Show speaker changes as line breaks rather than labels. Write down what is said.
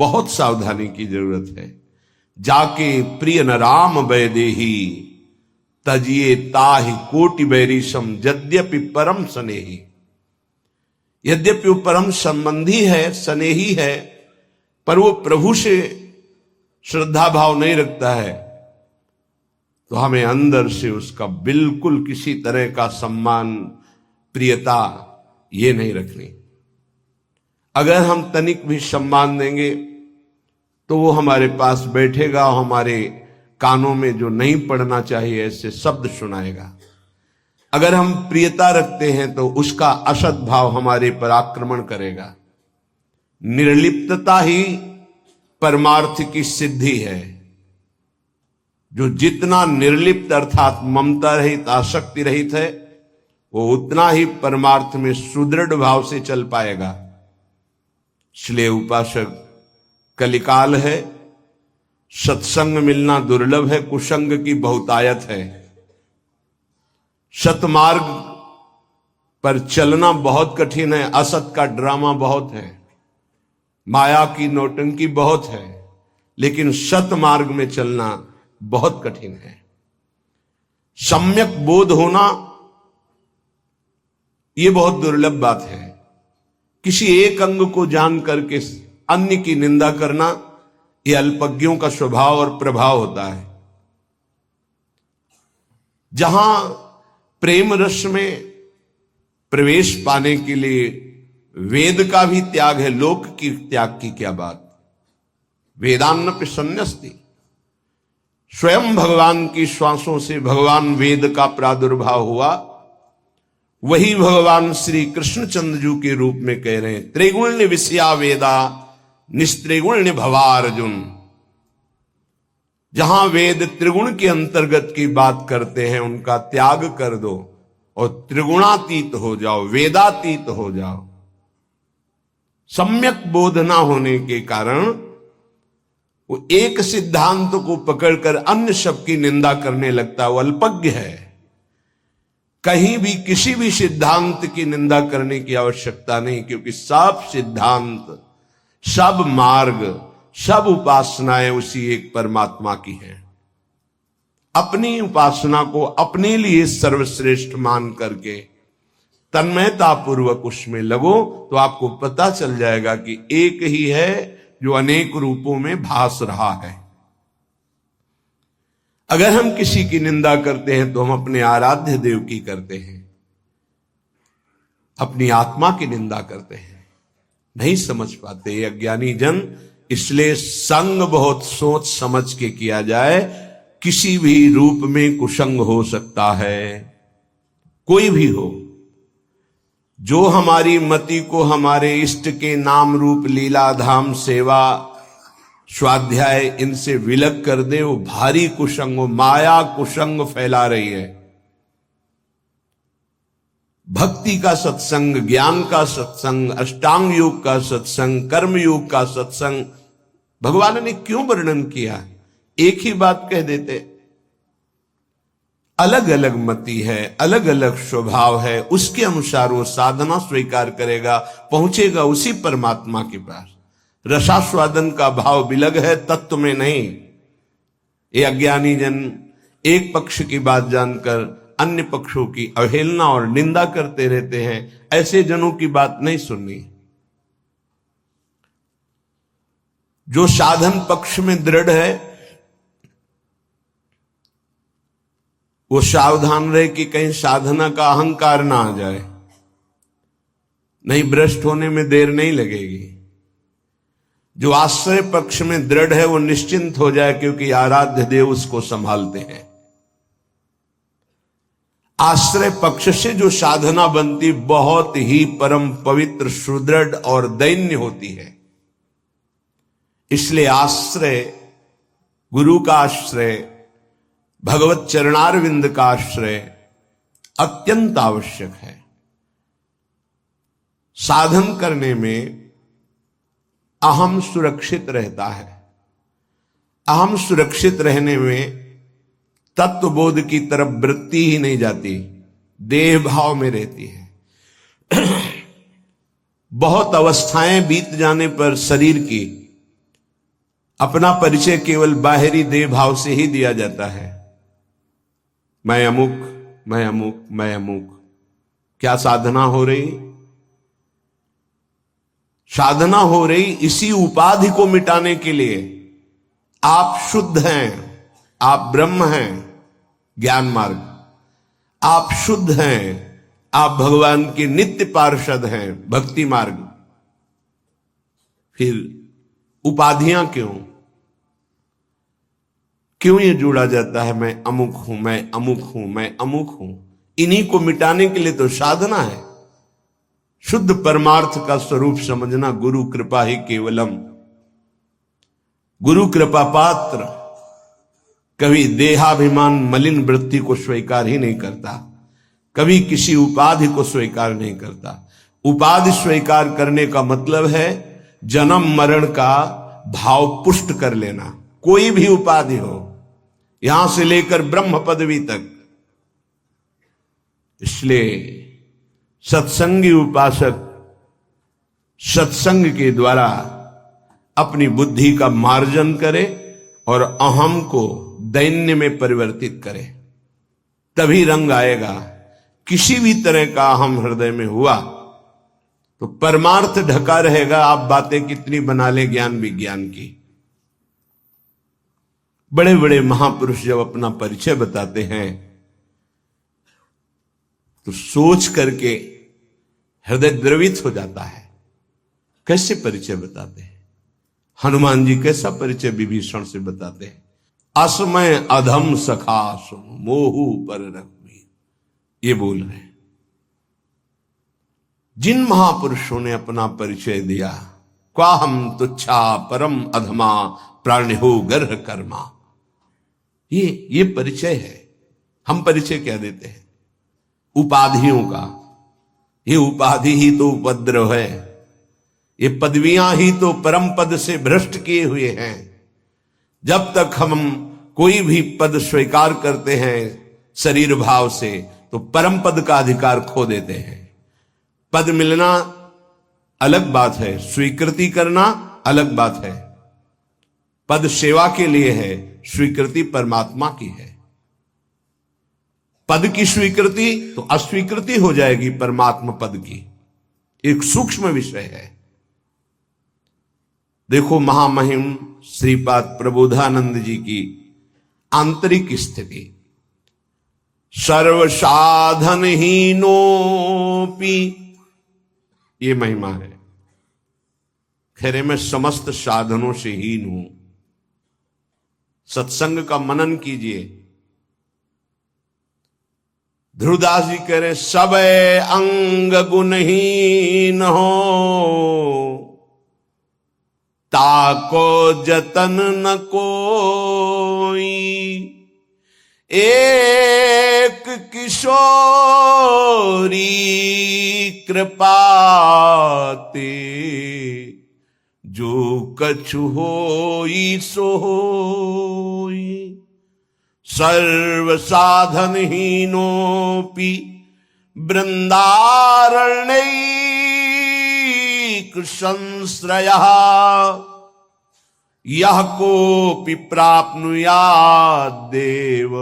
बहुत सावधानी की जरूरत है। जाके प्रिय न राम वैदेही, तजिए ताहि कोटि बैरिशम, यद्यपि परम स्नेही। यद्यपि वो परम संबंधी है, स्नेही है, पर वो प्रभु से श्रद्धा भाव नहीं रखता है, तो हमें अंदर से उसका बिल्कुल किसी तरह का सम्मान, प्रियता ये नहीं रखनी। अगर हम तनिक भी सम्मान देंगे तो वो हमारे पास बैठेगा, हमारे कानों में जो नहीं पड़ना चाहिए ऐसे शब्द सुनाएगा। अगर हम प्रियता रखते हैं तो उसका असद भाव हमारे पर आक्रमण करेगा। निर्लिप्तता ही परमार्थ की सिद्धि है। जो जितना निर्लिप्त अर्थात ममता रहित, आसक्ति रहित है, वो उतना ही परमार्थ में सुदृढ़ भाव से चल पाएगा। इसलिए उपासक, कलिकाल है, सत्संग मिलना दुर्लभ है, कुसंग की बहुतायत है। सतमार्ग पर चलना बहुत कठिन है, असत का ड्रामा बहुत है, माया की नौटंकी बहुत है, लेकिन सतमार्ग में चलना बहुत कठिन है। सम्यक बोध होना यह बहुत दुर्लभ बात है। किसी एक अंग को जान करके अन्य की निंदा करना, यह अल्पज्ञों का स्वभाव और प्रभाव होता है। जहां प्रेम रस में प्रवेश पाने के लिए वेद का भी त्याग है, लोक की त्याग की क्या बात। वेदान्न संन्यस्ति, स्वयं भगवान की श्वासों से भगवान वेद का प्रादुर्भाव हुआ। वही भगवान श्री कृष्णचंद्र जी के रूप में कह रहे हैं, त्रिगुण विषया वेदा निस्त्रिगुण भवा अर्जुन। जहां वेद त्रिगुण के अंतर्गत की बात करते हैं, उनका त्याग कर दो और त्रिगुणातीत हो जाओ, वेदातीत हो जाओ। सम्यक बोध ना होने के कारण वो एक सिद्धांत को पकड़कर अन्य सब की निंदा करने लगता है, वो अल्पज्ञ है। कहीं भी किसी भी सिद्धांत की निंदा करने की आवश्यकता नहीं, क्योंकि सब सिद्धांत, सब मार्ग, सब उपासनाएं उसी एक परमात्मा की हैं। अपनी उपासना को अपने लिए सर्वश्रेष्ठ मान करके तन्मयता पूर्वक उसमें लगो, तो आपको पता चल जाएगा कि एक ही है जो अनेक रूपों में भास रहा है। अगर हम किसी की निंदा करते हैं तो हम अपने आराध्य देव की करते हैं, अपनी आत्मा की निंदा करते हैं। नहीं समझ पाते ये अज्ञानी जन। इसलिए संग बहुत सोच समझ के किया जाए। किसी भी रूप में कुसंग हो सकता है, कोई भी हो। जो हमारी मति को हमारे इष्ट के नाम रूप लीला धाम सेवा स्वाध्याय इनसे विलग कर दे, वो भारी कुसंग, वो माया कुसंग फैला रही है। भक्ति का सत्संग, ज्ञान का सत्संग, अष्टांग योग का सत्संग, कर्म योग का सत्संग भगवान ने क्यों वर्णन किया? एक ही बात कह देते। अलग अलग मति है, अलग अलग स्वभाव है, उसके अनुसार वो साधना स्वीकार करेगा, पहुंचेगा उसी परमात्मा के पास। रसास्वादन का भाव विलग है, तत्व में नहीं। ये अज्ञानी जन एक पक्ष की बात जानकर अन्य पक्षों की अवहेलना और निंदा करते रहते हैं। ऐसे जनों की बात नहीं सुननी। जो साधन पक्ष में दृढ़ है वो सावधान रहे कि कहीं साधना का अहंकार ना आ जाए, नहीं भ्रष्ट होने में देर नहीं लगेगी। जो आश्रय पक्ष में दृढ़ है वो निश्चिंत हो जाए, क्योंकि आराध्य देव उसको संभालते हैं। आश्रय पक्ष से जो साधना बनती बहुत ही परम पवित्र, सुदृढ़ और दैन्य होती है। इसलिए आश्रय, गुरु का आश्रय, भगवत चरणारविंद का आश्रय अत्यंत आवश्यक है। साधन करने में अहम सुरक्षित रहता है। अहम सुरक्षित रहने में तत्वबोध की तरफ वृत्ति ही नहीं जाती, देह भाव में रहती है। बहुत अवस्थाएं बीत जाने पर शरीर की अपना परिचय केवल बाहरी देह भाव से ही दिया जाता है। मैं अमुक, मैं अमुक, मैं अमुक। क्या साधना हो रही? साधना हो रही इसी उपाधि को मिटाने के लिए। आप शुद्ध हैं, आप ब्रह्म हैं, ज्ञान मार्ग। आप शुद्ध हैं, आप भगवान के नित्य पार्षद हैं, भक्ति मार्ग। फिर उपाधियां क्यों ये जुड़ा जाता है? मैं अमुक हूं, मैं अमुक हूं, मैं अमुक हूं। इन्हीं को मिटाने के लिए तो साधना है। शुद्ध परमार्थ का स्वरूप समझना गुरु कृपा ही केवलम। गुरु कृपा पात्र कभी देहाभिमान मलिन वृत्ति को स्वीकार ही नहीं करता, कभी किसी उपाधि को स्वीकार नहीं करता। उपाधि स्वीकार करने का मतलब है जन्म मरण का भाव पुष्ट कर लेना। कोई भी उपाधि हो, यहां से लेकर ब्रह्म पदवी तक। इसलिए सत्संगी उपासक सत्संग के द्वारा अपनी बुद्धि का मार्जन करे और अहम को दैन्य में परिवर्तित करे, तभी रंग आएगा। किसी भी तरह का अहम हृदय में हुआ तो परमार्थ ढका रहेगा। आप बातें कितनी बना ले ज्ञान विज्ञान की। बड़े बड़े महापुरुष जब अपना परिचय बताते हैं तो सोच करके हृदय द्रवित हो जाता है। कैसे परिचय बताते हैं? हनुमान जी कैसा परिचय विभीषण से बताते हैं? असमय अधम सखा सुन मोहु पर रघुवीर, ये बोल रहे हैं। जिन महापुरुषों ने अपना परिचय दिया, क्वाहम तुच्छा परम अधमा प्राणिहो गर्ह कर्मा, ये परिचय है। हम परिचय क्या देते हैं? उपाधियों का। ये उपाधि ही तो उपद्रव है, ये पदवियां ही तो परम पद से भ्रष्ट किए हुए हैं। जब तक हम कोई भी पद स्वीकार करते हैं शरीर भाव से, तो परम पद का अधिकार खो देते हैं। पद मिलना अलग बात है, स्वीकृति करना अलग बात है। पद सेवा के लिए है, स्वीकृति परमात्मा की है। पद की स्वीकृति तो अस्वीकृति हो जाएगी परमात्मा पद की। एक सूक्ष्म विषय है। देखो महामहिम श्रीपाद प्रबोधानंद जी की आंतरिक स्थिति। सर्व साधन हीनोपि, ये महिमा है। खैरे मैं समस्त साधनों से हीन हूं। सत्संग का मनन कीजिए। ध्रुवदास जी कह रहे सब अंग गुणहीन हो, ताको जतन न कोई। एक किशोरी कृपाते, जो कछु होई सो होई। सर्व साधन हीनोपि वृंदारण्यैक संश्रयः, यह कोपि प्राप्नुयात् देव